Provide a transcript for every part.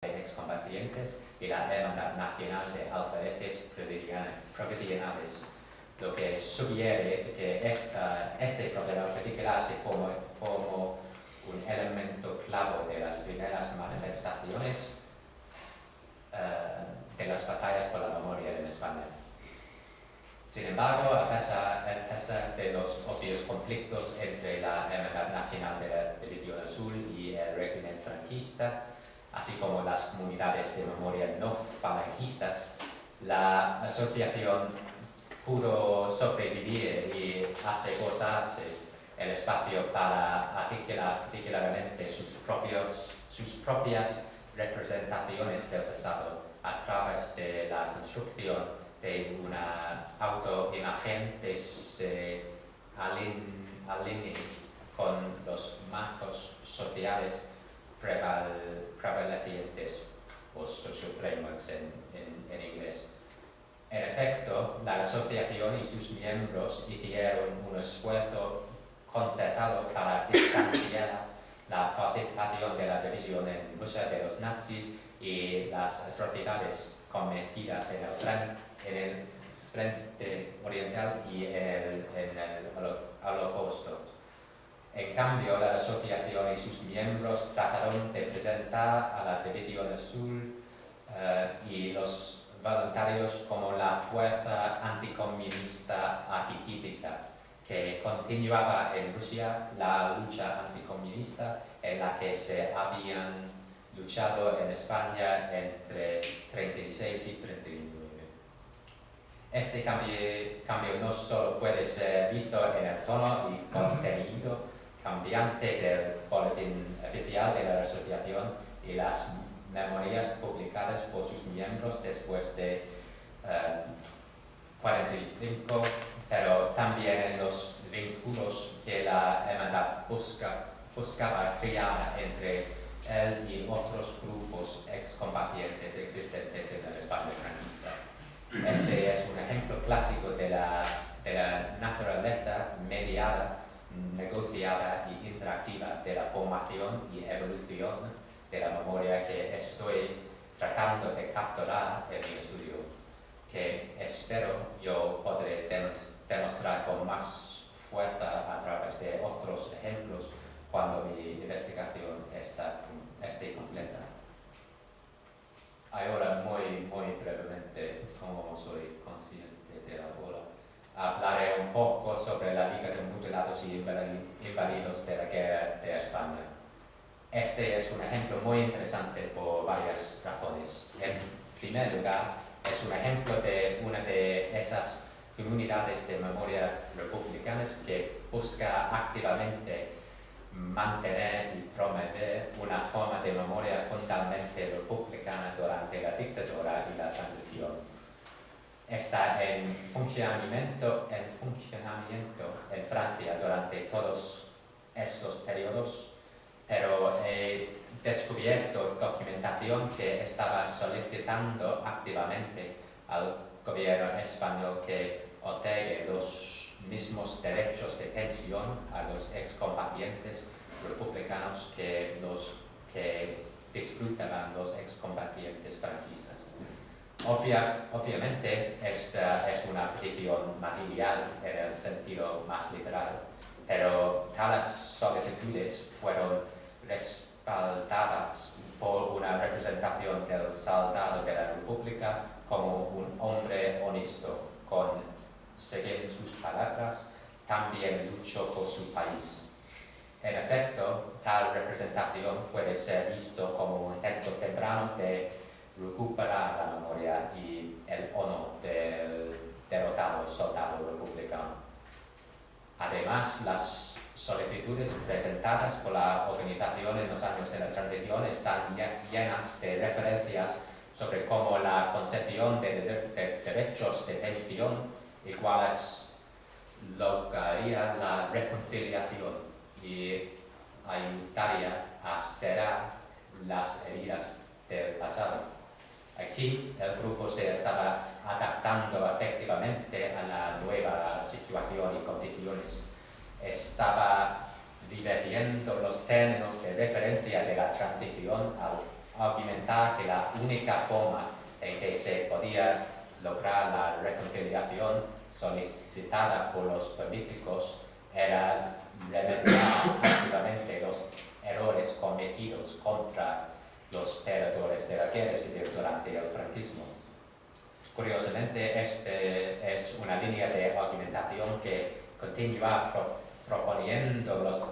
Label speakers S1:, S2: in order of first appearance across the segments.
S1: de excombatientes y la Hermandad Nacional de Alfaretes Provinciales, lo que sugiere que este problema particular se como un elemento clave de las primeras manifestaciones de las batallas por la memoria en España. Sin embargo, a pesar de los obvios conflictos entre la Hermandad Nacional de la División Azul y el régimen franquista, así como las comunidades de memoria no falangistas, la asociación pudo sobrevivir y asegurarse el espacio para articularmente sus propias representaciones del pasado a través de la construcción de una autoimagen que se alinee con los marcos sociales prevalecientes o social frameworks en inglés. En efecto, la asociación y sus miembros hicieron un esfuerzo concertado para distanciar la participación de la división en Rusia de los nazis y las atrocidades cometidas en el frente oriental y en el Holocausto. En cambio, la asociación y sus miembros trataron de presentar a la División Azul y los voluntarios como la fuerza anticomunista arquetípica que continuaba en Rusia la lucha anticomunista en la que se habían luchado en España entre 36 y 39. Este cambio no solo puede ser visto en el tono y contenido cambiante del boletín oficial de la asociación y las memorias publicadas por sus miembros después de 45, pero también en los vínculos que la hermandad buscaba crear entre él y otros grupos excombatientes existentes en el España franquista. Este es un ejemplo clásico de la naturaleza mediada, negociada y interactiva de la formación y evolución de la memoria que estoy tratando de capturar en mi estudio, que espero yo podré demostrar con más fuerza a través de otros ejemplos cuando mi investigación esté completa. Ahora, muy brevemente, como soy consciente de la hora, hablaré un poco sobre la Liga de Mutilados y Inválidos de la Guerra de España. Este es un ejemplo muy interesante por varias razones. En primer lugar, es un ejemplo de una de esas comunidades de memoria republicanas que busca activamente mantener y promover una forma de memoria fundamentalmente republicana durante la dictadura y la transición. Está en funcionamiento en Francia durante todos estos periodos, pero he descubierto documentación que estaba solicitando activamente al gobierno español que otorgue los mismos derechos de pensión a los excombatientes republicanos que los que disfrutaban los excombatientes franquistas. Obviamente, esta es una petición material en el sentido más literal, pero tales solicitudes fueron respaldadas por una representación del soldado de la República como un hombre honesto, según sus palabras, también luchó por su país. En efecto, tal representación puede ser visto como un intento temprano de recuperar la memoria y el honor del derrotado soldado republicano. Además, las solicitudes presentadas por la organización en los años de la transición están llenas de referencias sobre cómo la concepción de derechos de pensión iguales lograría la reconciliación y ayudaría a cerrar las heridas del pasado. Aquí el grupo se estaba adaptando efectivamente a la nueva situación y condiciones. Estaba dividiendo los términos de referencia de la transición al argumentar que la única forma en que se podía lograr la reconciliación solicitada por los políticos era remediar activamente los errores cometidos contra los perdedores de la guerra civil durante el franquismo. Curiosamente, esta es una línea de argumentación que continúa proponiendo los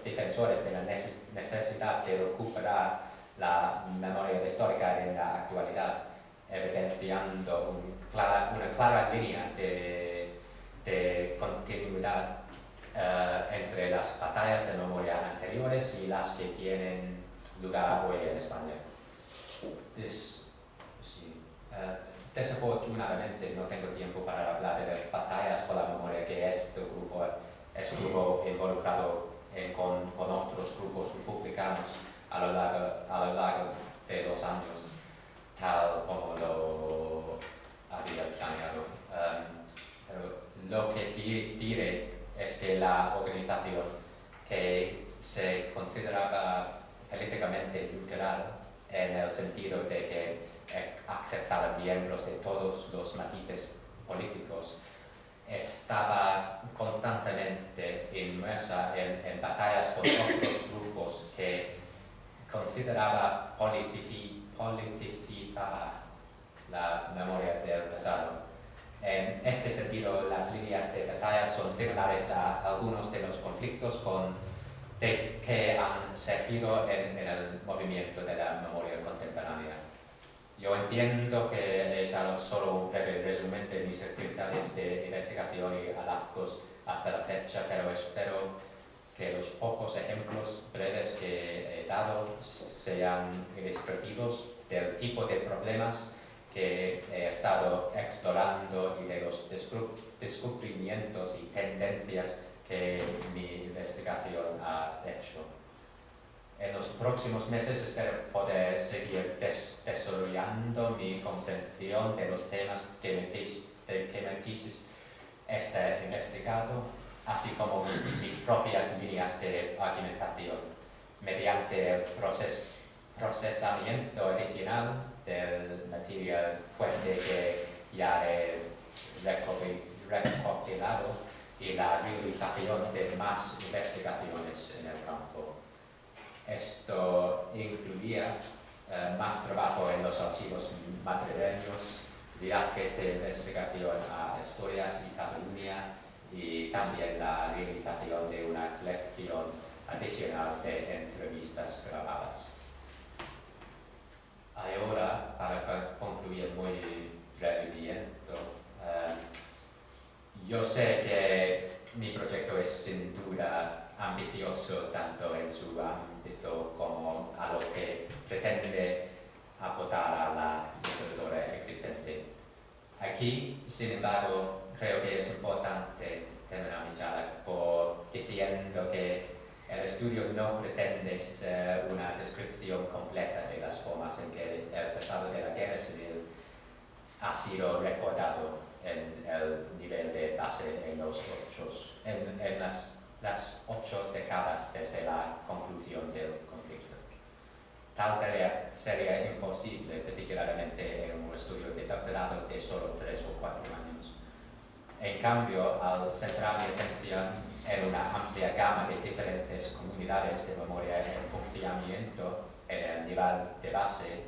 S1: defensores de la necesidad de recuperar la memoria histórica en la actualidad, evidenciando una clara línea de continuidad entre las batallas de memoria anteriores y las que tienen lugar hoy en España. Desafortunadamente no tengo tiempo para hablar de las batallas por la memoria que este grupo estuvo involucrado con otros grupos republicanos a lo largo de los años, tal como lo había planeado. Pero lo que diré es que la organización, que se consideraba políticamente neutral en el sentido de que aceptaba miembros de todos los matices políticos, estaba constantemente inmersa en batallas con otros grupos que consideraba politizar la memoria del pasado. En este sentido, las líneas de batalla son similares a algunos de los conflictos que han surgido en el movimiento de la memoria contemporánea. Yo entiendo que he dado solo un breve resumen de mis actividades de investigación y hallazgos hasta la fecha, pero espero que los pocos ejemplos breves que he dado sean ilustrativos del tipo de problemas que he estado explorando y de los descubrimientos y tendencias que mi investigación ha hecho. En los próximos meses espero poder seguir desarrollando mi comprensión de los temas que mi tesis está investigado, así como mis propias líneas de argumentación, mediante el procesamiento adicional del material fuente que ya he recopilado y la realización de más investigaciones en el campo. Esto incluía más trabajo en los archivos madrileños, viajes de investigación a Asturias y Cataluña, y también la realización de una colección adicional de entrevistas grabadas. Ahora, para concluir muy brevemente, yo sé que mi proyecto es sin duda ambicioso tanto en su ámbito como a lo que pretende aportar a la literatura existente. Aquí, sin embargo, creo que es importante terminar mi charla por diciendo que el estudio no pretende ser una descripción completa de las formas en que el pasado de la guerra civil ha sido recordado en el nivel de base en las 8 décadas desde la conclusión del conflicto. Tal tarea sería imposible, particularmente en un estudio de doctorado de solo 3 o 4 años. En cambio, al centrar mi atención en una amplia gama de diferentes comunidades de memoria en funcionamiento en el nivel de base,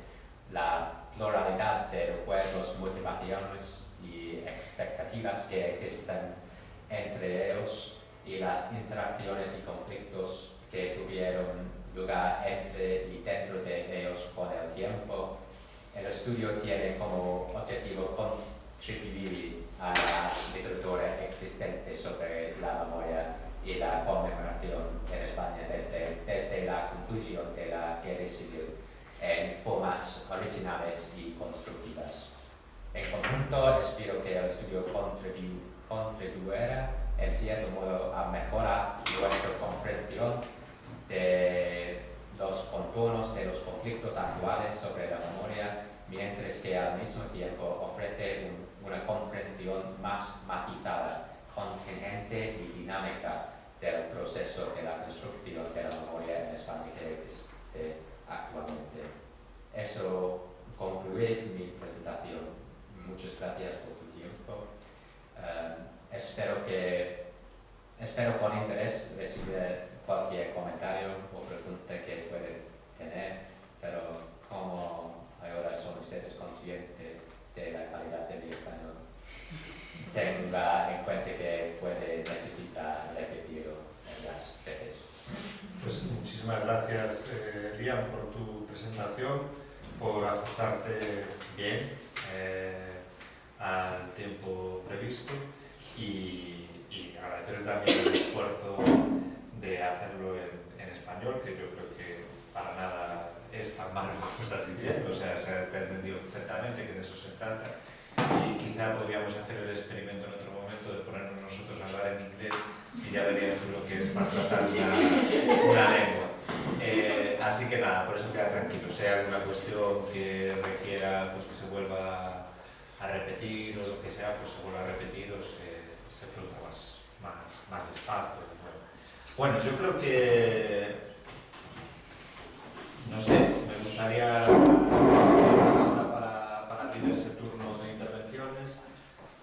S1: la pluralidad de recuerdos, motivaciones y expectativas que existen entre ellos y las interacciones y conflictos que tuvieron lugar entre y dentro de ellos con el tiempo, el estudio tiene como objetivo contribuir a la literatura existente sobre la memoria y la conmemoración en España desde la conclusión de la guerra civil en formas originales y constructivas. En conjunto, espero que el estudio contribuyera en cierto modo a mejorar nuestra comprensión de los contornos de los conflictos actuales sobre la memoria, mientras que al mismo tiempo ofrece una comprensión más matizada, contingente y dinámica del proceso de la construcción de la memoria en España que existe actualmente. eso concluye mi presentación. Muchas gracias por tu tiempo. Espero con interés recibir cualquier comentario o pregunta que pueden tener, pero como ahora son ustedes conscientes de la calidad de mi español, tenga en cuenta que puede necesitar repetirlo varias veces.
S2: Pues muchísimas gracias, Liam, por tu presentación, por ajustarte bien al tiempo previsto y agradecer también el esfuerzo de hacerlo en español, que yo creo que para nada es tan malo como estás diciendo, o sea, se ha entendido perfectamente que de eso se trata. Y quizá podríamos hacer el experimento en otro momento de ponernos nosotros a hablar en inglés y ya verías tú lo que es maltratar una lengua. Así que nada, por eso queda tranquilo. Sea alguna cuestión que requiera pues, que se vuelva a repetir o lo que sea, pues se vuelva a repetir o se pregunta más despacio. Bueno, yo creo que, no sé, me gustaría ahora para abrir ese turno de intervenciones,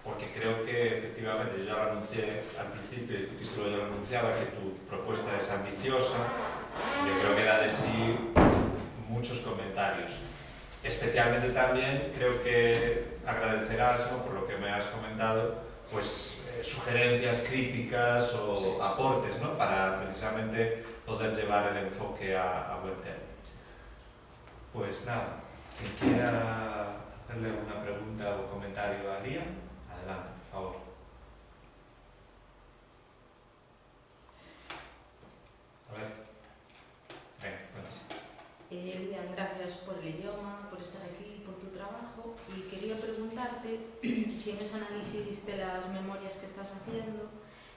S2: porque creo que efectivamente, yo ya lo anuncié al principio y tu título ya lo anunciaba, que tu propuesta es ambiciosa. Yo creo que da de sí muchos comentarios. Especialmente también creo que agradecerás, ¿no?, por lo que me has comentado, pues sugerencias, críticas o aportes, ¿no?, para precisamente poder llevar el enfoque a buen término. Pues nada, quien quiera hacerle alguna pregunta o comentario a Liam, adelante, por favor. A ver. Venga, cuéntase.
S3: Liam, gracias por el idioma, por estar aquí, por tu trabajo, y quería preguntarte si en ese análisis de las memorias que estás haciendo,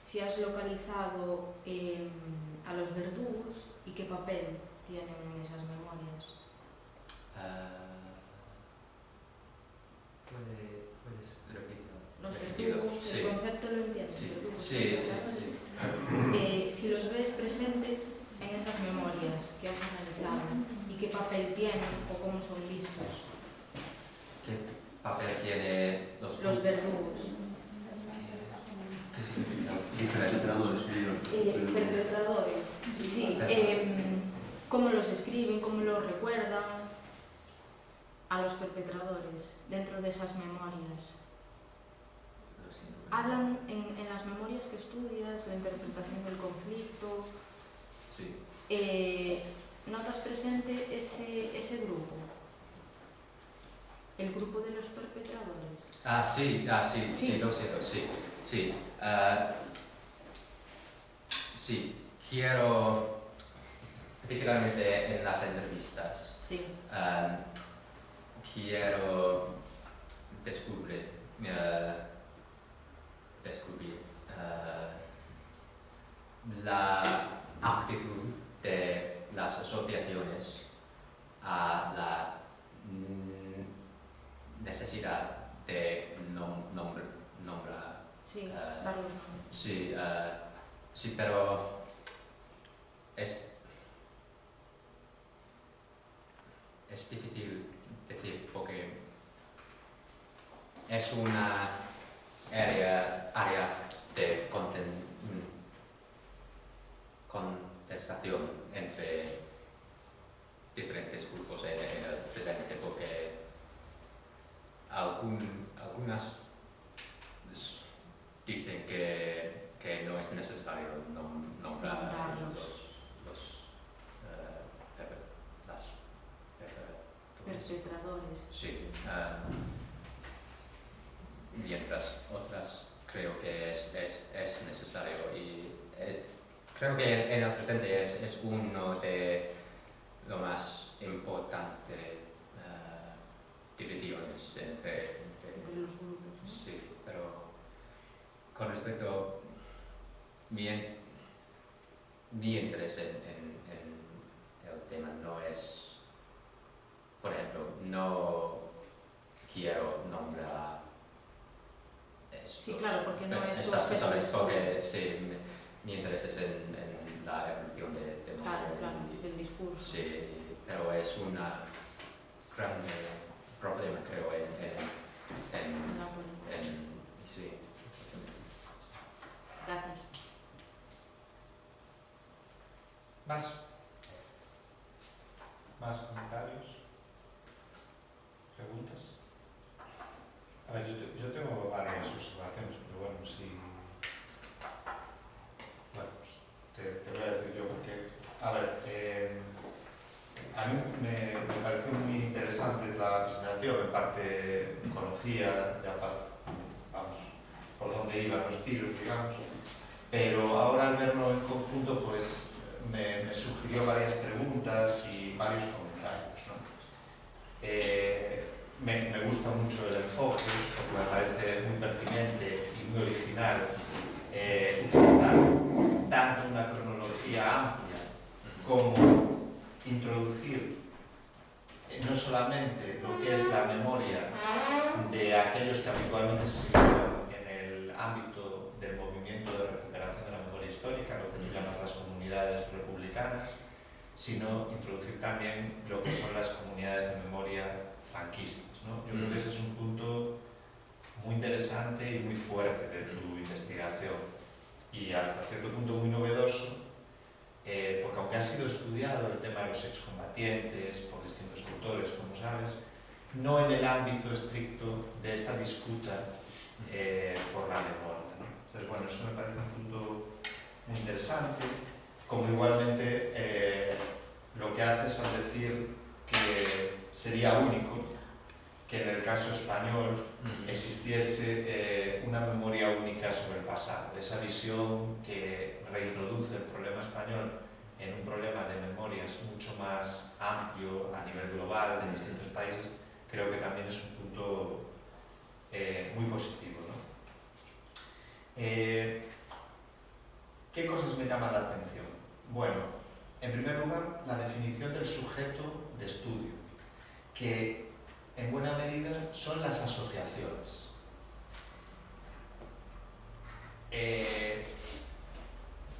S3: si has localizado a los verdugos y qué papel tienen en esas memorias.
S1: ¿Puedes repetirlo?
S3: Los verdugos,
S1: Sí.
S3: el concepto lo entiendes.
S1: Sí,
S3: verdugos,
S1: sí.
S3: Si los ves presentes en esas memorias que has analizado y qué papel tienen o cómo son vistos.
S1: ¿Qué papel tiene
S3: Los verdugos?
S1: ¿Qué significa?
S4: Perpetradores,
S3: Perpetradores, sí. ¿Cómo los escriben? ¿Cómo los recuerdan a los perpetradores dentro de esas memorias? Hablan en las memorias que estudias, la interpretación del conflicto.
S1: Sí.
S3: ¿Notas presente ese grupo? ¿El grupo de los perpetradores?
S1: Sí, lo siento, sí. Sí, quiero, particularmente en las entrevistas,
S3: Sí.
S1: quiero descubrir la actitud de las asociaciones a la necesidad de nombrar.
S3: Sí, dar los nombres.
S1: Sí, pero es difícil decir porque es una área de contestación entre diferentes grupos en el presente, porque algunas dicen que no es necesario nombrar las
S3: perpetradores.
S1: Sí, mientras otras creo que es necesario y creo que en el presente es uno de los más importantes divisiones entre
S3: los grupos, ¿no?
S1: Sí, pero con respecto mi interés en el tema no es, por ejemplo, no quiero nombrar
S3: Sí, claro, porque no es
S1: estas personas, porque sí, mi interés es en la evolución de
S3: claro, del discurso.
S1: Sí, pero es una grande problema, creo,
S3: La política.
S1: sí.
S3: Gracias.
S2: ¿Más comentarios? ¿Preguntas? A ver, yo tengo varias observaciones, pero bueno, sí. Bueno, pues te voy a decir yo porque, a ver, a mí me pareció muy interesante la presentación, en parte conocía ya vamos, por dónde iban los tiros, digamos, pero ahora al verlo en conjunto, pues me sugirió varias preguntas y varios comentarios, ¿no? Me gusta mucho el enfoque, porque me parece muy pertinente y muy original utilizar tanto una cronología amplia como introducir no solamente lo que es la memoria de aquellos que habitualmente se sitúan en el ámbito del movimiento de recuperación de la memoria histórica, lo que tú llamas las comunidades republicanas, sino introducir también lo que son las comunidades de memoria franquistas, ¿no? Yo creo que ese es un punto muy interesante y muy fuerte de tu investigación y hasta cierto punto muy novedoso, porque aunque ha sido estudiado el tema de los excombatientes por distintos autores, como sabes, no en el ámbito estricto de esta disputa por la memoria, ¿no? Entonces, bueno, eso me parece un punto muy interesante, como igualmente lo que haces al decir que sería único que en el caso español existiese una memoria única sobre el pasado, esa visión que reintroduce el problema español en un problema de memorias mucho más amplio a nivel global de distintos países, creo que también es un punto muy positivo, ¿no? ¿Qué cosas me llaman la atención? Bueno, en primer lugar, la definición del sujeto de estudio, que en buena medida son las asociaciones.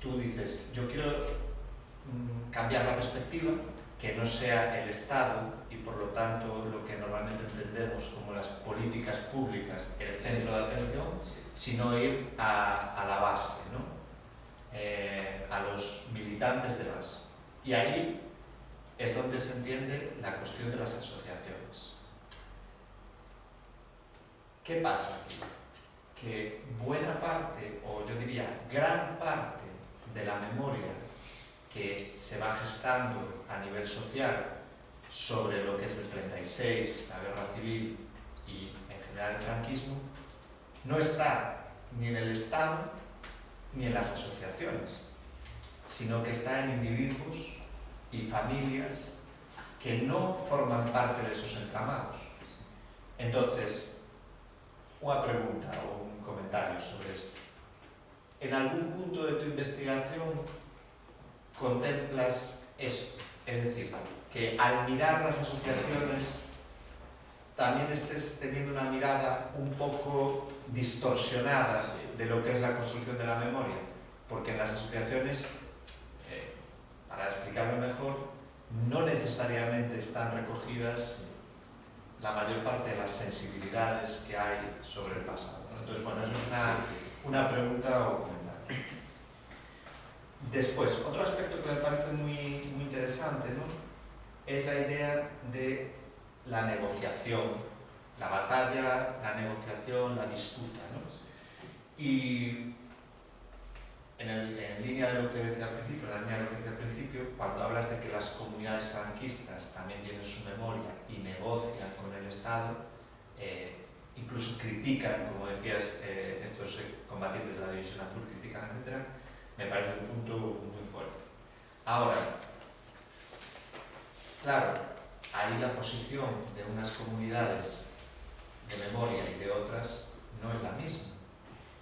S2: Tú dices, yo quiero cambiar la perspectiva, que no sea el Estado y por lo tanto lo que normalmente entendemos como las políticas públicas el centro de atención, sino ir a la base, ¿no? A los militantes de base. Y ahí es donde se entiende la cuestión de las asociaciones. ¿Qué pasa aquí? Que buena parte, o yo diría gran parte de la memoria que se va gestando a nivel social sobre lo que es el 36, la guerra civil y en general el franquismo, no está ni en el Estado ni en las asociaciones, sino que está en individuos y familias que no forman parte de esos entramados. Entonces, una pregunta o un comentario sobre esto. ¿En algún punto de tu investigación contemplas esto? Es decir, que al mirar las asociaciones también estés teniendo una mirada un poco distorsionada de lo que es la construcción de la memoria, porque en las asociaciones, para explicarlo mejor, no necesariamente están recogidas la mayor parte de las sensibilidades que hay sobre el pasado, ¿no? Entonces, bueno, eso es una pregunta o comentario. Después, otro aspecto que me parece muy interesante, ¿no?, es la idea de la negociación, la batalla, la negociación, la disputa, ¿no? Y en línea de lo que decía al principio, cuando hablas de que las comunidades franquistas también tienen su memoria y negocian con el Estado, incluso critican, como decías, estos combatientes de la División Azul critican, etc., me parece un punto muy fuerte. Ahora, claro, ahí la posición de unas comunidades de memoria y de otras no es la misma.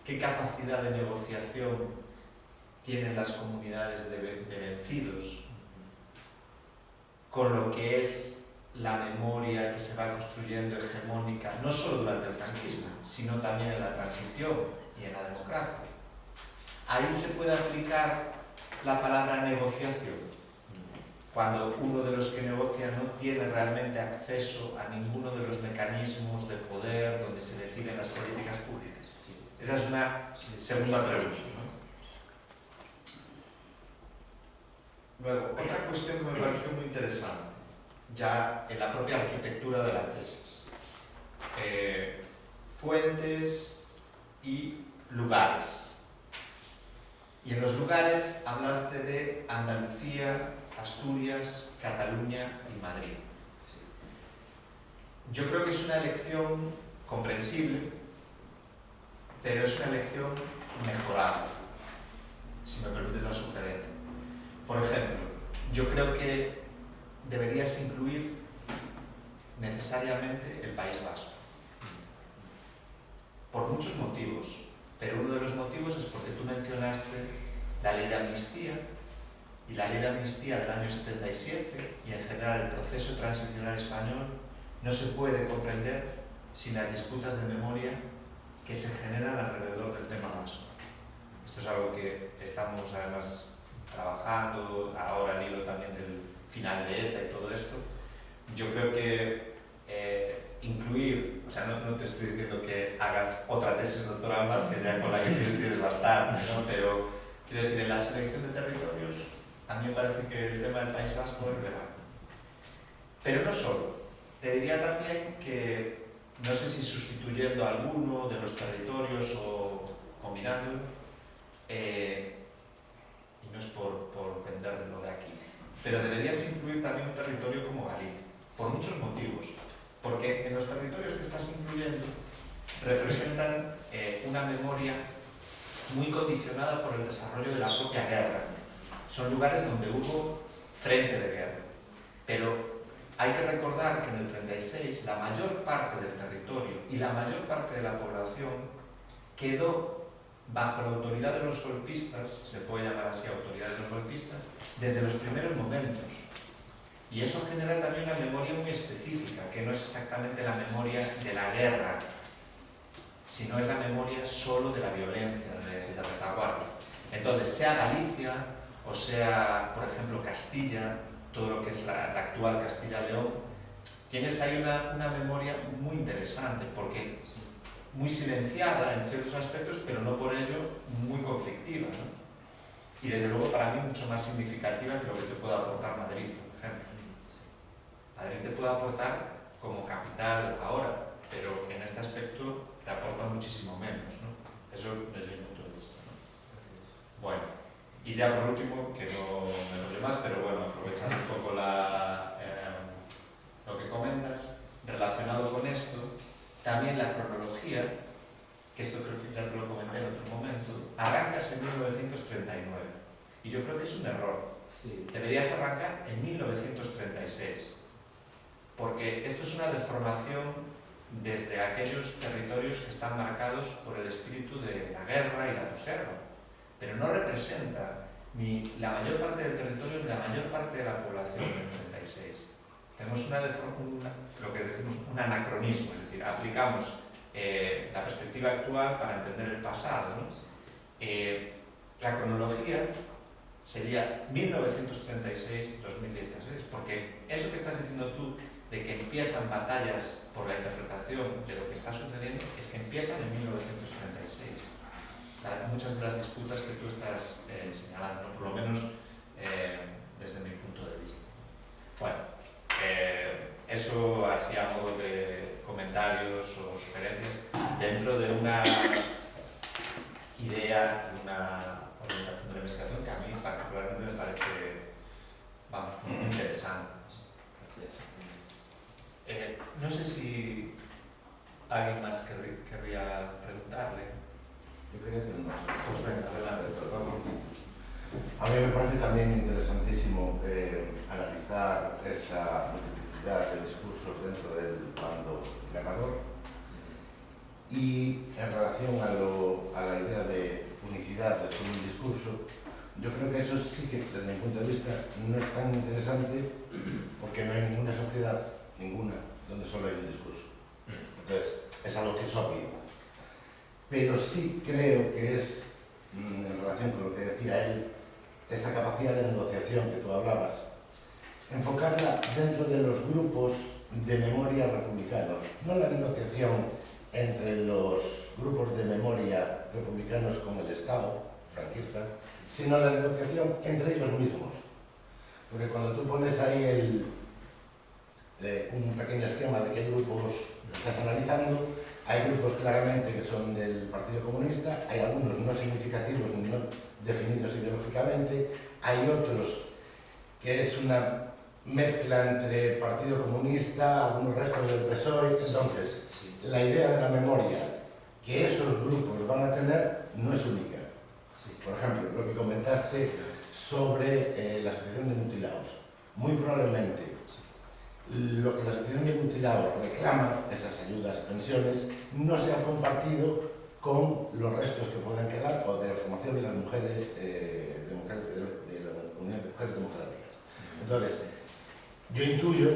S2: ¿Qué capacidad de negociación tienen las comunidades de vencidos con lo que es la memoria que se va construyendo hegemónica, no solo durante el franquismo, sino también en la transición y en la democracia? Ahí se puede aplicar la palabra negociación. cuando uno de los que negocia no tiene realmente acceso a ninguno de los mecanismos de poder donde se deciden las políticas públicas? Esa es una segunda pregunta, ¿no? Luego, otra cuestión que me pareció muy interesante, ya en la propia arquitectura de la tesis. Fuentes y lugares. Y en los lugares hablaste de Andalucía, Asturias, Cataluña y Madrid. Yo creo que es una elección comprensible, pero es una elección mejorable, si me permites la sugerencia. Por ejemplo, yo creo que deberías incluir necesariamente el País Vasco, por muchos motivos, pero uno de los motivos es porque tú mencionaste la ley de amnistía, y la ley de amnistía del año 77 y en general el proceso transicional español no se puede comprender sin las disputas de memoria que se generan alrededor del tema vasco. Esto es algo que estamos además trabajando ahora al hilo también del final de ETA y todo esto. Yo creo que incluir, o sea, no te estoy diciendo que hagas otra tesis doctoral más, que ya con la que tienes bastante, ¿no? Pero quiero decir, en la selección de territorios, a mí me parece que el tema del País Vasco es relevante. Pero no solo. Te diría también que, no sé si sustituyendo a alguno de los territorios o combinándolo, y no es por venderlo de aquí, pero deberías incluir también un territorio como Galicia, por muchos motivos. Porque en los territorios que estás incluyendo representan una memoria muy condicionada por el desarrollo de la propia guerra. Son lugares donde hubo frente de guerra. Pero hay que recordar que en el 36 la mayor parte del territorio y la mayor parte de la población quedó bajo la autoridad de los golpistas, se puede llamar así autoridad de los golpistas, desde los primeros momentos. Y eso genera también una memoria muy específica, que no es exactamente la memoria de la guerra, sino es la memoria solo de la violencia, de la retaguardia. Entonces, sea Galicia o sea, por ejemplo, Castilla, todo lo que es la actual Castilla-León, tienes ahí una memoria muy interesante, porque muy silenciada en ciertos aspectos, pero no por ello muy conflictiva, ¿no? Y desde luego para mí mucho más significativa que lo que te puede aportar Madrid, por ejemplo. Madrid te puede aportar como capital ahora, pero en este aspecto te aporta muchísimo menos, ¿no? Eso desde mi punto de vista, ¿no? Bueno, y ya por último, que no me enrollo más, pero bueno, aprovechando un poco lo que comentas, relacionado con esto, también la cronología, que esto creo que ya te lo comenté en otro momento, arrancas en 1939, y yo creo que es un error.
S1: Sí.
S2: Deberías arrancar en 1936, porque esto es una deformación desde aquellos territorios que están marcados por el espíritu de la guerra y la posguerra, pero no representa ni la mayor parte del territorio ni la mayor parte de la población del 36. Tenemos lo que decimos un anacronismo, es decir, aplicamos la perspectiva actual para entender el pasado, ¿no? La cronología sería 1936-2016, porque eso que estás diciendo tú de que empiezan batallas por la interpretación de lo que está sucediendo es que empiezan en 1936. Muchas de las disputas que tú estás señalando, ¿no? Por lo menos desde mi punto de vista. Bueno, eso así a modo de comentarios o sugerencias dentro de una idea, de una orientación de la investigación que a mí particularmente me parece, vamos, muy interesante. No sé si alguien más querría preguntarle.
S4: Yo quería hacer una cosa.
S2: Pues venga, adelante.
S4: A mí me parece también interesantísimo analizar esa multiplicidad de discursos dentro del bando ganador y en relación a la idea de unicidad de todo un discurso, yo creo que eso sí que desde mi punto de vista no es tan interesante porque no hay ninguna sociedad, ninguna, donde solo hay un discurso. Entonces, es algo que es obvio. Pero sí creo que es, en relación con lo que decía él, esa capacidad de negociación que tú hablabas, enfocarla dentro de los grupos de memoria republicanos, no la negociación entre los grupos de memoria republicanos con el Estado franquista, sino la negociación entre ellos mismos. Porque cuando tú pones ahí un pequeño esquema de qué grupos estás analizando, hay grupos claramente que son del Partido Comunista, hay algunos no significativos ni no definidos ideológicamente, hay otros que es una mezcla entre Partido Comunista, algunos restos del PSOE. Entonces, la idea de la memoria que esos grupos van a tener no es única. Por ejemplo, lo que comentaste sobre la Asociación de Mutilados. Muy probablemente lo que la Asociación de Mutilados reclama, esas ayudas y pensiones, no se ha compartido con los restos que puedan quedar o de la formación de las mujeres, de la Unión de Mujeres Democráticas. Entonces, yo intuyo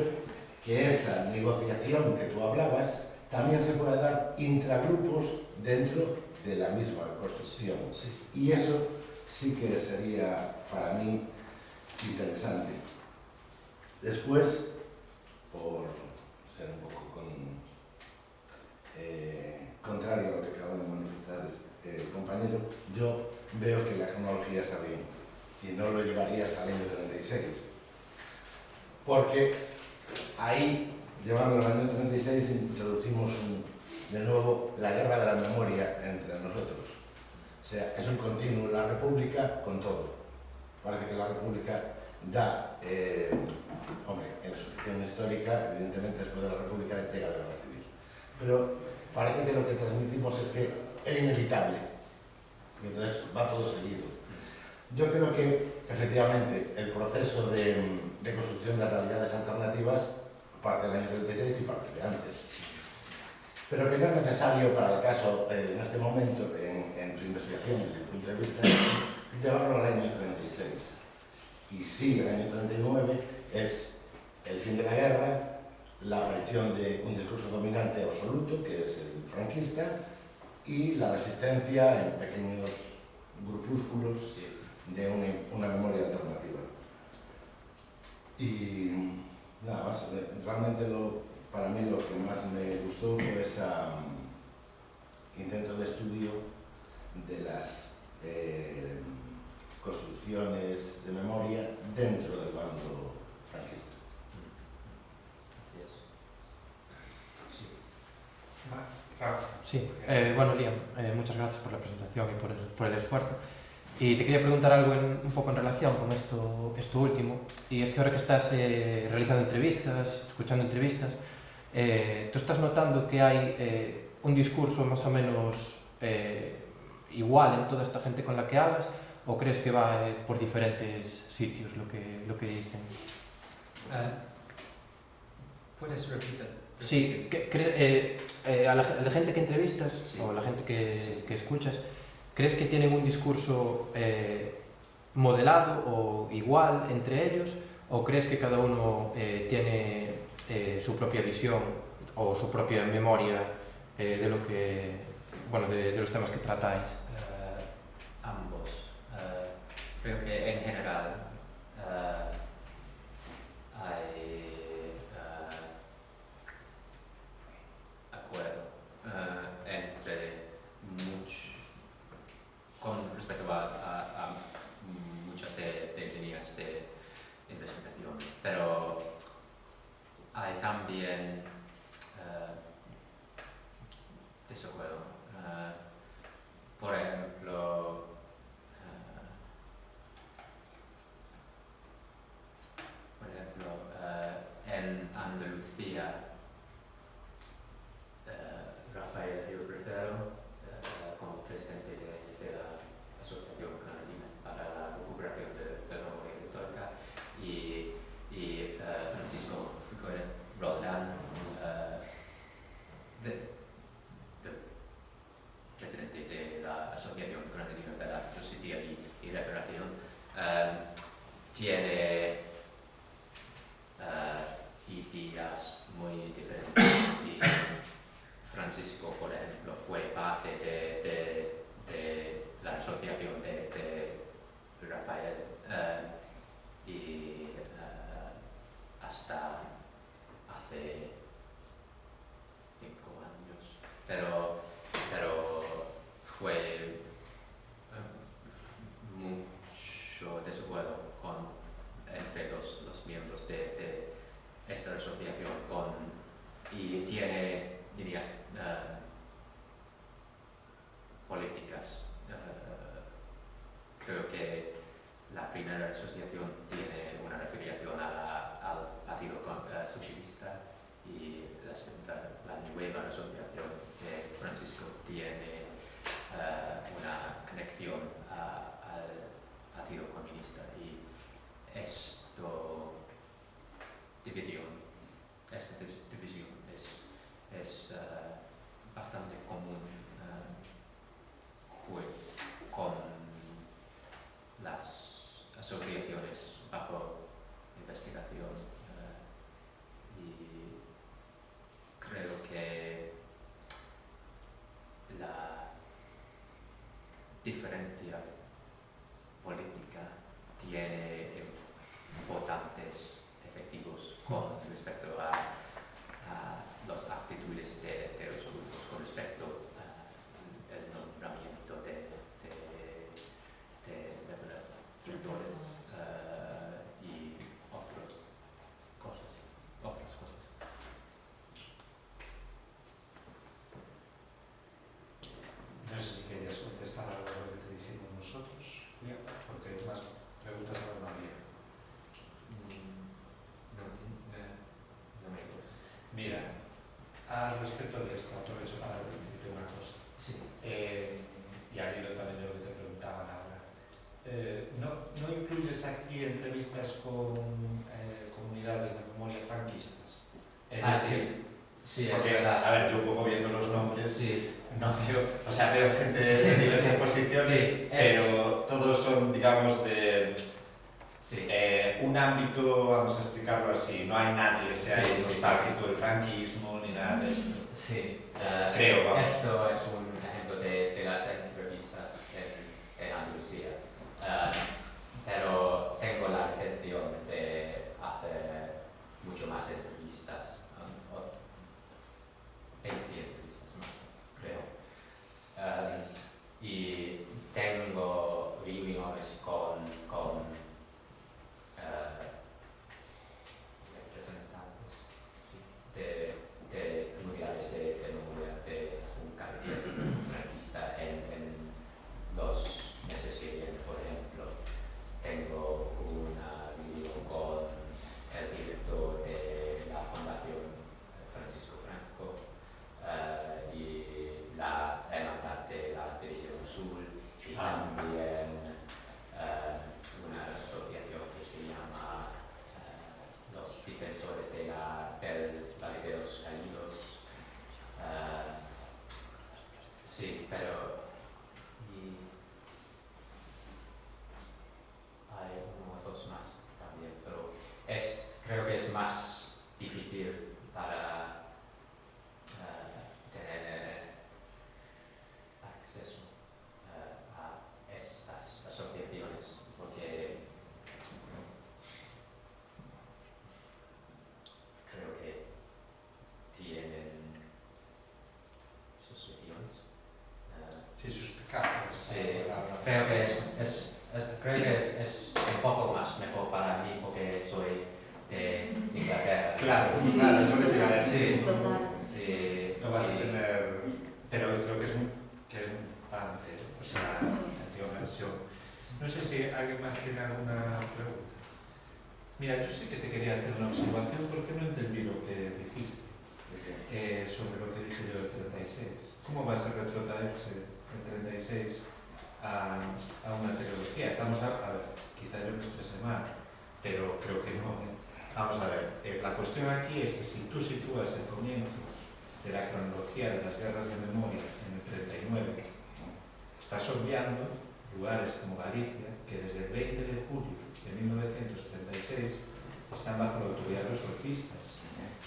S4: que esa negociación que tú hablabas también se puede dar intragrupos dentro de la misma construcción. Y eso sí que sería para mí interesante. Después, por ser un poco contrario a lo que acaba de manifestar el compañero, yo veo que la cronología está bien y no lo llevaría hasta el año 36. Porque ahí, llevando al año 36, introducimos de nuevo la guerra de la memoria entre nosotros. O sea, es un continuo, la República con todo. Parece que la República da, hombre, en la sucesión histórica, evidentemente después de la República llega la Guerra Civil. Pero parece que lo que transmitimos es que es inevitable. Y entonces va todo seguido. Yo creo que, efectivamente, el proceso de construcción de realidades alternativas parte del año 36 y parte de antes. Pero que no es necesario para el caso, en este momento, en tu investigación, desde el punto de vista, llevarlo al año 36. Y sí, el año 39 es el fin de la guerra, la aparición de un discurso dominante absoluto, que es el franquista, y la resistencia en pequeños grupúsculos de una memoria alternativa. Y nada más, realmente para mí lo que más me gustó fue ese intento de estudio de las construcciones de memoria dentro del bando franquista.
S5: Sí, bueno, Liam, muchas gracias por la presentación y por el esfuerzo. Y te quería preguntar algo un poco en relación con esto último, y es que ahora que estás realizando entrevistas, escuchando entrevistas, ¿tú estás notando que hay un discurso más o menos igual en toda esta gente con la que hablas, o crees que va por diferentes sitios lo que dicen?
S1: ¿Puedes repetir?
S5: Sí, a la gente que entrevistas, sí, o a la gente que escuchas, ¿crees que tienen un discurso modelado o igual entre ellos, o crees que cada uno tiene su propia visión o su propia memoria de lo que, bueno, de los temas que tratáis?
S1: Ambos. Creo que en general hay acuerdo entre con respecto a muchas de líneas de investigación, pero hay también desacuerdo. Por ejemplo, asociación tiene una refiliación al Partido Socialista y la nueva asociación de Francisco tiene una conexión al Partido Comunista y esta división es bastante común con las asociaciones bajo investigación y creo que la diferencia política tiene importantes efectivos con respecto a las actitudes de los grupos con respecto al nombramiento de directores y otras cosas.
S2: No sé si querías contestar algo de lo que te dijimos nosotros, porque hay más preguntas a la María.
S1: No me acuerdo.
S2: Mira, al respecto de esto, aprovecho para decirte una cosa.
S1: Sí.
S2: Y al hilo también de lo que te preguntaban ahora. ¿No incluyes aquí entrevistas con comunidades de memoria franquistas? Es decir,
S1: sí, es
S2: porque,
S1: verdad.
S2: a ver, yo un poco viendo los nombres,
S1: Sí.
S2: no veo, o sea, veo gente de diversas posiciones,
S1: Sí,
S2: pero todos son, digamos, de
S1: Sí.
S2: un ámbito, vamos a explicarlo así, no hay nadie que sea
S1: Sí,
S2: nostálgico del franquismo ni nada de esto.
S1: Sí,
S2: Creo, vamos.
S1: esto es un ejemplo de las entrevistas en Andalucía, pero tengo la intención de hacer mucho más entrevistas, 20 entrevistas más, creo. Y tengo reuniones con representantes de comunidades de memoria de un carácter franquista en 2 meses que vienen, por ejemplo. Tengo una reunión con el director de la Fundación Francisco Franco y la hermandad de la División Sur y también una asociación que se llama los defensores de de los caídos. Sí, pero hay 1 o 2 más también, pero creo que es más difícil para tener acceso a estas asociaciones porque creo que tienen suspiciones.
S2: Sí, suspicacias.
S1: Sí, creo que es un poco más mejor para mí porque soy de Inglaterra.
S2: Claro,
S3: Sí.
S2: claro, eso que te iba a decir.
S1: Sí.
S3: Total.
S2: No vas a tener, pero creo que es un parte, o sea, en una versión. No sé si alguien más tiene alguna pregunta. Mira, yo sí que te quería hacer una observación porque no entendí lo que dijiste sobre lo que dije yo del 36. ¿Cómo va a ser retrotraerse el 36 a una tecnología? Estamos a ver, quizá yo me expresé mal, pero creo que no. Vamos a ver, la cuestión aquí es que si tú sitúas el comienzo de la cronología de las guerras de memoria en el 39, estás obviando lugares como Galicia, que desde el 20 de julio de 1936 están bajo la autoridad de los golpistas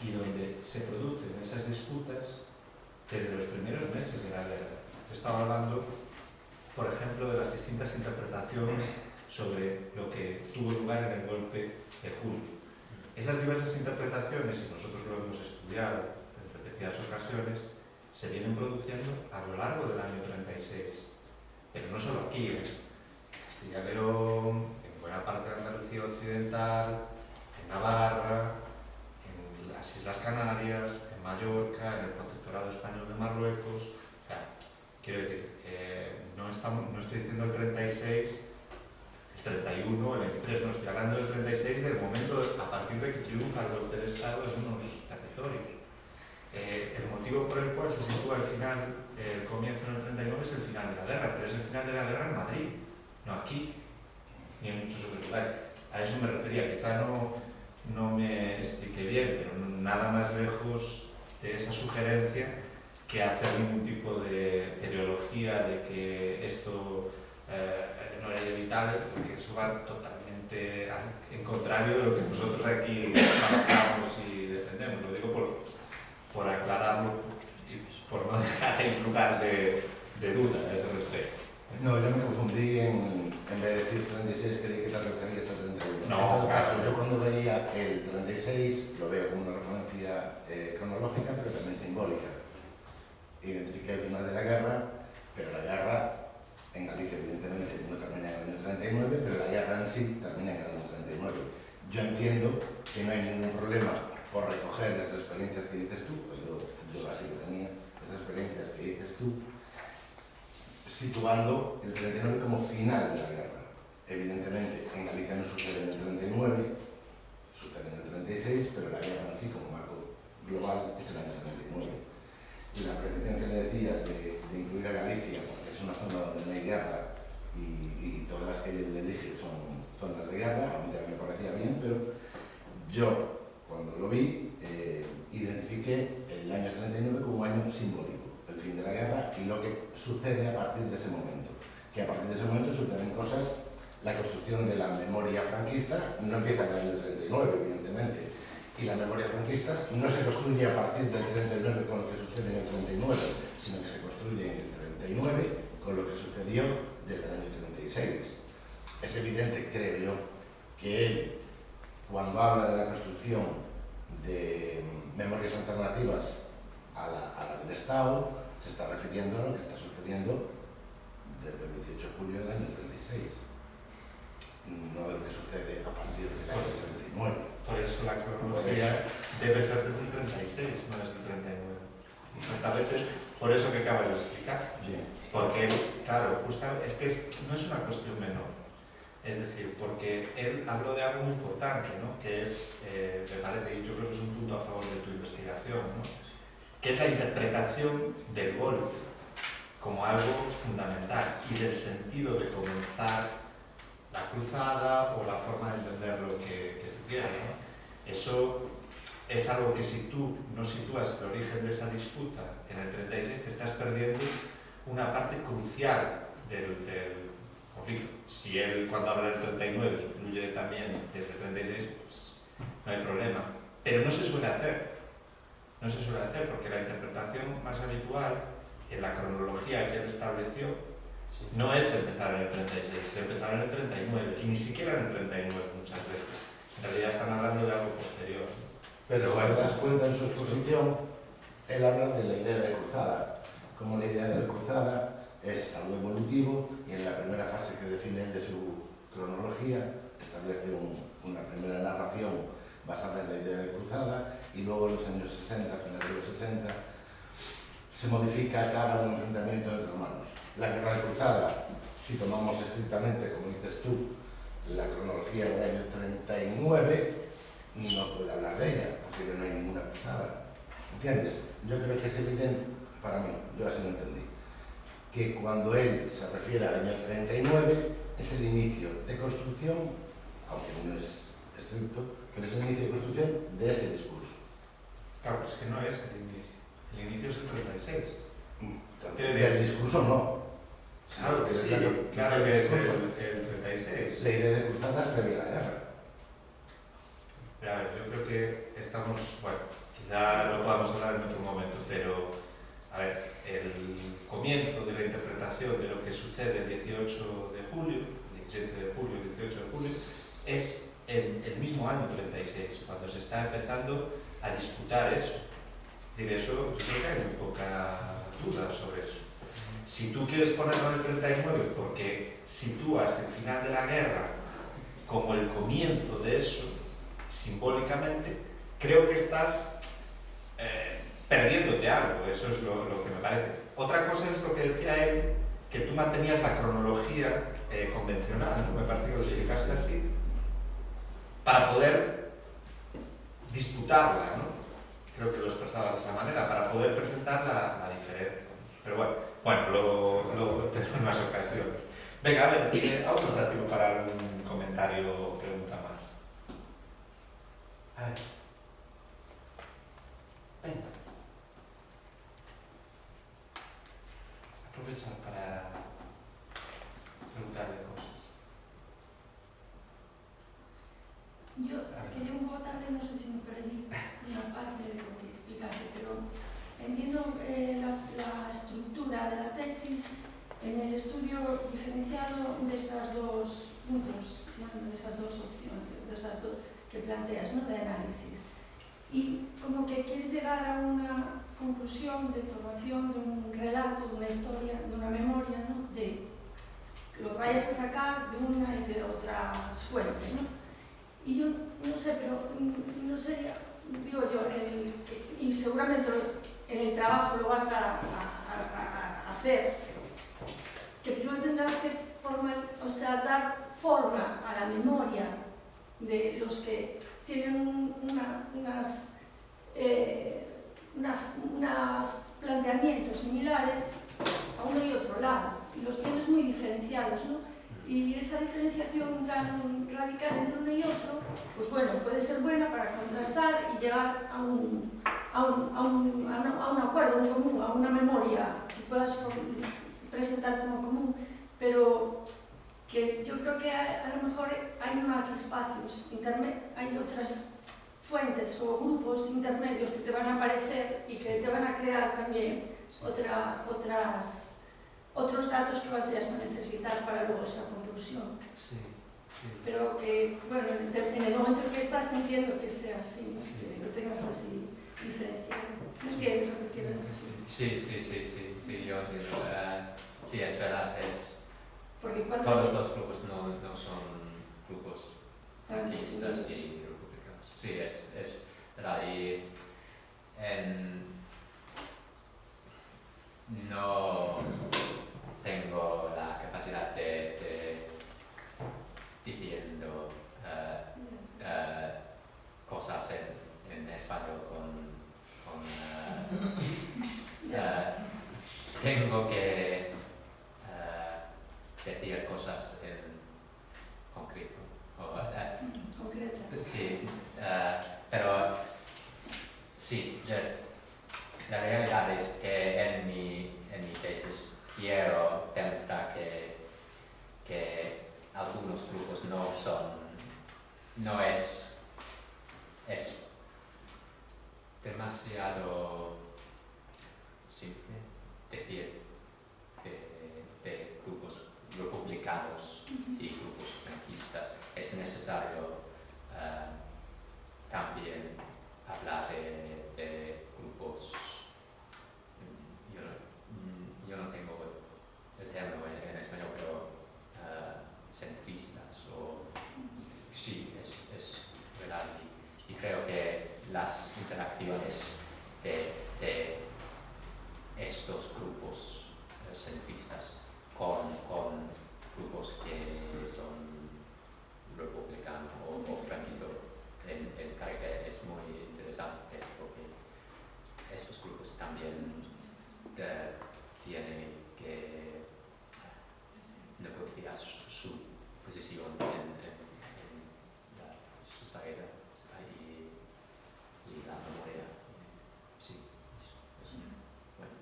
S2: y donde se producen esas disputas desde los primeros meses de la guerra. Estaba hablando, por ejemplo, de las distintas interpretaciones sobre lo que tuvo lugar en el golpe de julio. Esas diversas interpretaciones, y nosotros lo hemos estudiado en repetidas ocasiones, se vienen produciendo a lo largo del año 36. Pero no solo aquí, en Castilla y León, en buena parte de Andalucía Occidental, en Navarra, en las Islas Canarias, en Mallorca, en el Protectorado Español de Marruecos. Quiero decir, no estoy diciendo el 36, el 31, el 23, no estoy hablando del 36, del momento a partir de que triunfa el golpe de Estado en unos territorios. El motivo por el cual se sitúa el final, el comienzo en el 39 es el final de la guerra, pero es el final de la guerra en Madrid, no aquí, ni en muchos otros lugares. A eso me refería, quizá no me expliqué bien, pero nada más lejos de esa sugerencia que hacer ningún tipo de teleología de que esto no era inevitable, porque eso va totalmente en contrario de lo que nosotros aquí trabajamos y defendemos. Lo digo por aclararlo y por no dejar en lugar de duda a ese respecto.
S4: No, yo me confundí en vez de decir 36, creí que te referías al 31.
S2: No,
S4: en todo
S2: claro.
S4: caso, yo cuando veía el 36 lo veo como una referencia cronológica, pero también simbólica. Identifiqué el final de la guerra, pero la guerra en Galicia evidentemente no termina en el año 39, pero la guerra en sí termina en el año 39. Yo entiendo que no hay ningún problema por recoger las experiencias que dices tú, pues yo así que tenía esas experiencias que dices tú, situando el 39 como final de la guerra. Evidentemente, en Galicia no sucede en el 39, sucede en el 36, pero la guerra en sí como marco global es el año 39. Y la apreciación que le decías de incluir a Galicia, porque es una zona donde no hay guerra y todas las que le elige son zonas de guerra, a mí también me parecía bien, pero yo, cuando lo vi, identifiqué el año 39 como un año simbólico, el fin de la guerra y lo que sucede a partir de ese momento. Que a partir de ese momento suceden cosas, la construcción de la memoria franquista no empieza en el año 39, evidentemente, y la memoria franquista no se construye a partir del 39 con lo que sucede en el 39, sino que se construye en el 39 con lo que sucedió desde el año 36. Es evidente, creo yo, que él, cuando habla de la construcción de memorias alternativas a la del Estado, se está refiriendo a lo que está sucediendo desde el 18 de julio del año 36, no de lo que sucede a partir del año 39.
S2: Por eso la cronología debe ser desde el 36, no desde el 39. Exactamente por eso que acabas de explicar.
S4: Bien.
S2: Porque, claro, justamente, es que no es una cuestión menor. Es decir, porque él habló de algo muy importante, ¿no? Que es, me parece, y yo creo que es un punto a favor de tu investigación, ¿no? Que es la interpretación del golpe como algo fundamental y del sentido de comenzar la cruzada o la forma de entender lo que tú quieras, ¿no? Eso es algo que si tú no sitúas el origen de esa disputa en el 36, te estás perdiendo una parte crucial del conflicto. Si él, cuando habla del 39, incluye también desde el 36, pues no hay problema. Pero no se suele hacer. No se suele hacer porque la interpretación más habitual en la cronología que él estableció no es empezar en el 36, es empezar en el 39, y ni siquiera en el 39 muchas veces. En realidad están hablando de algo posterior.
S4: Pero si te das cuenta en su exposición, él habla de la idea de cruzada, como la idea de la cruzada es algo evolutivo y en la primera fase que define él de su cronología establece una primera narración basada en la idea de cruzada y luego en los años 60, finales de los 60, se modifica cara a un enfrentamiento entre hermanos. La guerra de cruzada, si tomamos estrictamente, como dices tú, la cronología del año 39, no puede hablar de ella, porque no hay ninguna cruzada. ¿Entiendes? Yo creo que es evidente, para mí, yo así lo entendí, que cuando él se refiere al año 39, es el inicio de construcción, aunque no es estricto, pero es el inicio de construcción de ese discurso.
S2: Claro, es que no es el inicio. El inicio es el 36.
S4: El discurso no.
S2: Claro que sí, claro que es el 36.
S4: La idea de cruzada es previa a la guerra.
S2: Pero a ver, yo creo que estamos, bueno, quizá lo podamos hablar en otro momento, pero a ver, el comienzo de la interpretación de lo que sucede el 18 de julio, 17 de julio, 18 de julio, es el mismo año 36, cuando se está empezando a disputar eso. Es decir, eso, yo creo que hay muy poca duda sobre eso. Si tú quieres ponerlo en el 39 porque sitúas el final de la guerra como el comienzo de eso, simbólicamente, creo que estás perdiéndote algo, eso es lo que me parece. Otra cosa es lo que decía él, que tú mantenías la cronología convencional, ¿no? Me parece que lo explicaste así, para poder disputarla, ¿no? Creo que lo expresabas de esa manera, para poder presentar la diferencia. Pero bueno, luego tenemos más ocasiones. Venga, a ver, aún nos da tiempo para algún comentario o pregunta más. A ver. Venga. Aprovechar para preguntarle cosas.
S6: Yo, es que llego un poco tarde, no sé si me perdí una parte de lo que explicaste, pero entiendo la estructura de la tesis en el estudio diferenciado de esas dos puntos, bueno, de esas dos opciones, de esas dos que planteas, ¿no? De análisis. Y como que quieres llegar a una conclusión de formación de un relato, de una historia, de una memoria, ¿no? De lo que vayas a sacar de una y de otras fuentes, ¿no? Y yo no sé, pero no sé, digo yo, y seguramente en el trabajo lo vas a hacer, que primero tendrás que dar forma a la memoria de los que tienen unos planteamientos similares a uno y otro lado, y los tienes muy diferenciados, ¿no? Y esa diferenciación tan radical entre uno y otro, pues bueno, puede ser buena para contrastar y llegar a un acuerdo, a un común, a una memoria que puedas presentar como común, pero que yo creo que a lo mejor hay más espacios, hay otras fuentes o grupos intermedios que te van a aparecer y que te van a crear también otros datos que vas a necesitar para luego esa conclusión.
S2: Sí.
S6: Pero que, bueno, en el momento en que estás entiendo que sea así, ¿no? Que lo tengas así diferenciado. ¿Entiendes lo que quiero decir?
S1: Sí, yo entiendo. Sí, es verdad,
S6: Porque cuando
S1: todos los grupos no son grupos franquistas y republicanos. Sí, es verdad. Y no tengo la capacidad de diciendo cosas en español tengo que decir cosas en concreto.
S6: concreta.
S1: Sí, pero sí, la realidad es que en mi tesis quiero demostrar que algunos grupos no es demasiado simple decir de grupos republicanos y grupos franquistas. Es necesario también hablar de grupos, yo no tengo el término en español, pero centristas o sí, es verdad, y creo que las interacciones de estos grupos centristas con grupos que son republicanos o franquistas, el carácter es muy interesante porque estos grupos también tienen que negociar su posición en la sociedad y la memoria. Sí, eso. Bueno.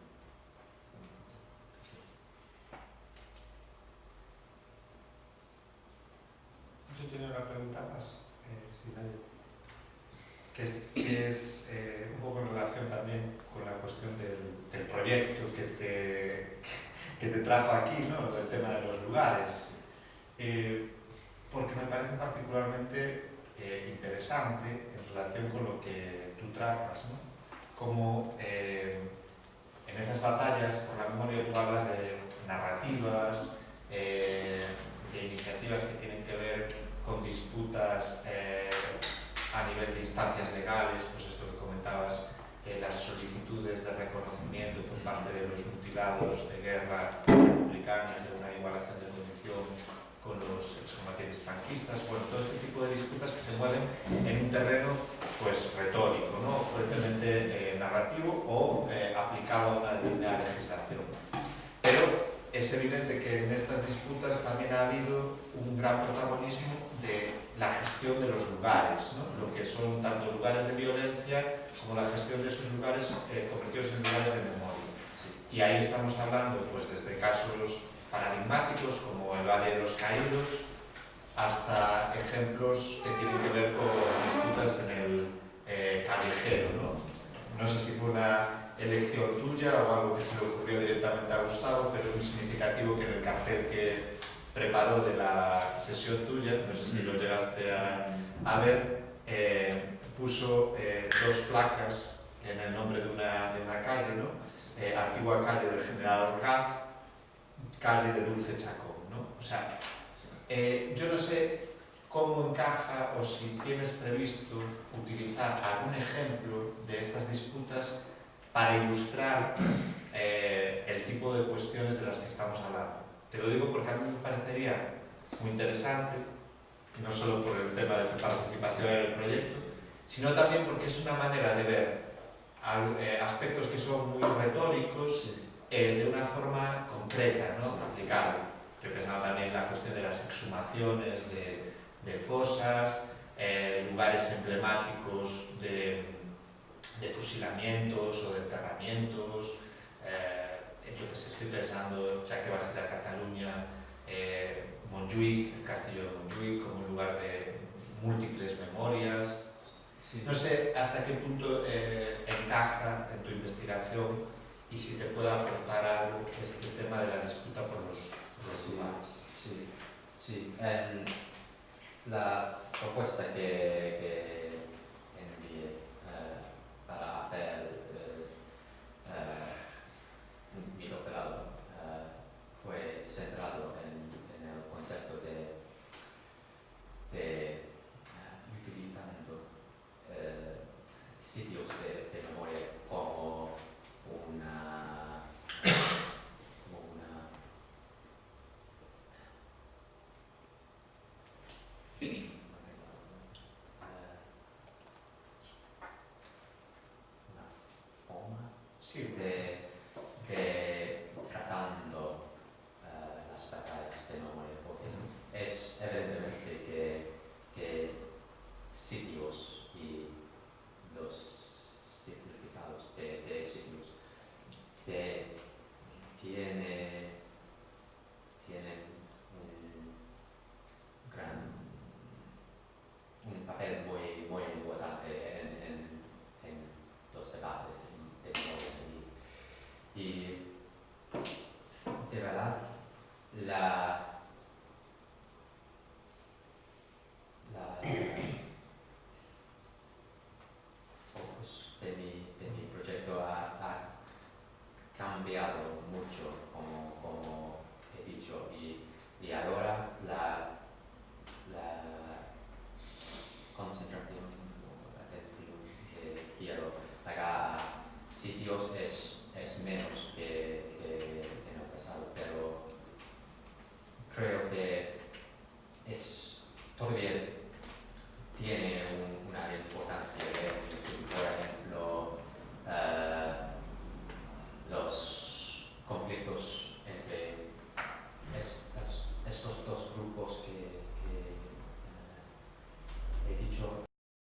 S2: Yo tenía una pregunta más, si nadie... que es un poco en relación también con la cuestión del proyecto que te trajo aquí, ¿no? El tema de los lugares. Porque me parece particularmente interesante en relación con lo que tú tratas, ¿no? Como en esas batallas por la memoria tú hablas de narrativas, de iniciativas que tienen que ver con disputas a nivel de instancias legales, pues esto que comentabas las solicitudes de reconocimiento por parte de los mutilados de guerra republicanos, de una igualación de condición con los excombatientes franquistas, bueno, todo este tipo de disputas que se mueven en un terreno pues retórico, ¿no? Fuertemente narrativo o aplicado a una determinada legislación. Pero es evidente que en estas disputas también ha habido un gran protagonismo de la gestión de los lugares, ¿no? Lo que son tanto lugares de violencia como la gestión de esos lugares convertidos en lugares de memoria. Y ahí estamos hablando pues desde casos paradigmáticos como el Valle de los Caídos hasta ejemplos que tienen que ver con disputas en el callejero, ¿no? No sé si fue una elección tuya o algo que se le ocurrió directamente a Gustavo, pero es muy significativo que en el cartel que preparó de la sesión tuya, no sé si lo llegaste a ver, puso dos placas en el nombre de una calle, ¿no? Antigua calle del General Orgaz, calle de Dulce Chacón, ¿no? O sea, yo no sé cómo encaja o si tienes previsto utilizar algún ejemplo de estas disputas para ilustrar el tipo de cuestiones de las que estamos hablando. Te lo digo porque a mí me parecería muy interesante, no solo por el tema de tu participación en el proyecto, sino también porque es una manera de ver aspectos que son muy retóricos de una forma concreta, ¿no? Aplicable. Estoy pensando también en la cuestión de las exhumaciones de fosas, lugares emblemáticos de fusilamientos o de enterramientos. Yo que sé, estoy pensando, ya que va a ser a Cataluña, Montjuïc, el castillo de Montjuïc, como un lugar de múltiples memorias. No sé hasta qué punto encaja en tu investigación y si te puede aportar algo este tema de la disputa por los lugares.
S1: Sí. La propuesta que envié para hacer mi doctorado fue centrado en el concepto de utilizando sitios de memoria como una forma
S2: Sí.
S1: de tratando las batallas de memoria, porque es evidentemente que sitios y los significados de sitios tienen un papel muy importante en los debates de memoria. Y de verdad, focus de mi proyecto ha cambiado mucho, como he dicho, y ahora la